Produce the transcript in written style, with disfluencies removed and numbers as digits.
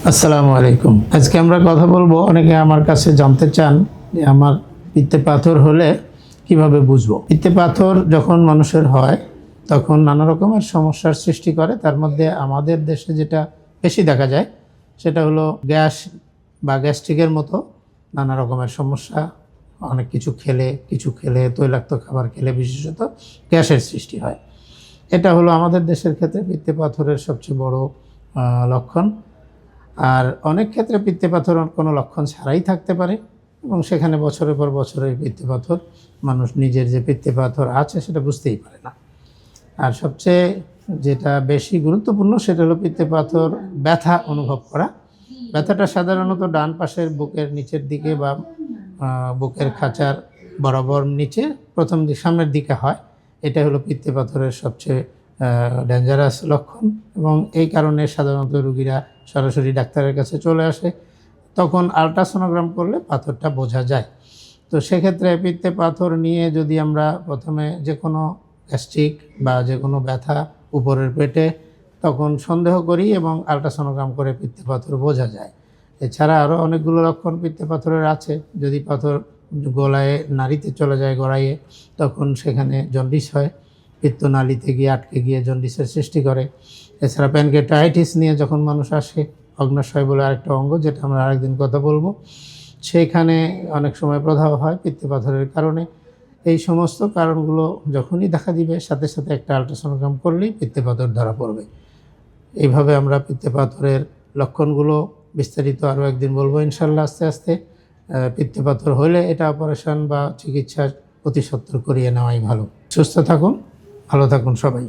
আসসালামু আলাইকুম। আজকে আমরা কথা বলবো, অনেকে আমার কাছে জানতে চান যে আমার পিত্তে পাথর হলে কিভাবে বুঝবো। পিত্তে পাথর যখন মানুষের হয় তখন নানা রকমের সমস্যার সৃষ্টি করে। তার মধ্যে আমাদের দেশে যেটা বেশি দেখা যায় সেটা হলো গ্যাস বা গ্যাস্ট্রিকের মতো নানা রকমের সমস্যা। অনেক কিছু খেলে তৈলাক্ত খাবার খেলে বিশেষত গ্যাসের সৃষ্টি হয়। এটা হলো আমাদের দেশের ক্ষেত্রে পিত্তে পাথরের সবচেয়ে বড় লক্ষণ। আর অনেক ক্ষেত্রে পিত্তে পাথর কোনো লক্ষণ ছাড়াই থাকতে পারে এবং সেখানে বছরের পর বছরের পিত্তে পাথর মানুষ নিজের যে পিত্তে পাথর আছে সেটা বুঝতেই পারে না। আর সবচেয়ে যেটা বেশি গুরুত্বপূর্ণ সেটা হলো পিত্তে পাথর ব্যথা অনুভব করা। ব্যথাটা সাধারণত ডান পাশের বুকের নিচের দিকে বা বুকের খাঁচার বরাবর নিচে প্রথম দিক সামনের দিকে হয়। এটা হলো পিত্তে পাথরের সবচেয়ে ডেঞ্জারাস লক্ষণ এবং এই কারণে সাধারণত রোগীরা সরাসরি ডাক্তারের কাছে চলে আসে। তখন আলট্রাসোনোগ্রাম করলে পাথরটা বোঝা যায়। তো সেক্ষেত্রে পিত্তে পাথর নিয়ে যদি আমরা প্রথমে যে কোনো গ্যাস্ট্রিক বা যে কোনো ব্যথা উপরের পেটে তখন সন্দেহ করি এবং আলট্রাসোনোগ্রাম করে পিত্তে পাথর বোঝা যায়। এছাড়া আরও অনেকগুলো লক্ষণ পিত্তে পাথরের আছে। যদি পাথর গলায় নাড়িতে চলে যায় গড়াইয়ে, তখন সেখানে জন্ডিস হয়, পিত্তনালীতে গিয়ে আটকে গিয়ে জন্ডিসের সৃষ্টি করে। এছাড়া প্যানক্রিয়াটাইটিস নিয়ে যখন মানুষ আসে, অগ্নাশয় বলে আরেকটা অঙ্গ, যেটা আমরা আরেকদিন কথা বলবো, সেখানে অনেক সময় প্রদাহ হয় পিত্তে পাথরের কারণে। এই সমস্ত কারণগুলো যখনই দেখা দিবে সাথে সাথে একটা আলট্রাসোনোগ্রাম করলেই পিত্তে পাথর ধরা পড়বে। এইভাবে আমরা পিত্তে পাথরের লক্ষণগুলো বিস্তারিত আরও একদিন বলবো ইনশাল্লাহ। আস্তে আস্তে পিত্তে পাথর হলে এটা অপারেশন বা চিকিৎসা অতি সত্বর করিয়ে নেওয়াই ভালো। সুস্থ থাকুন, ভালো থাকুন সবাই।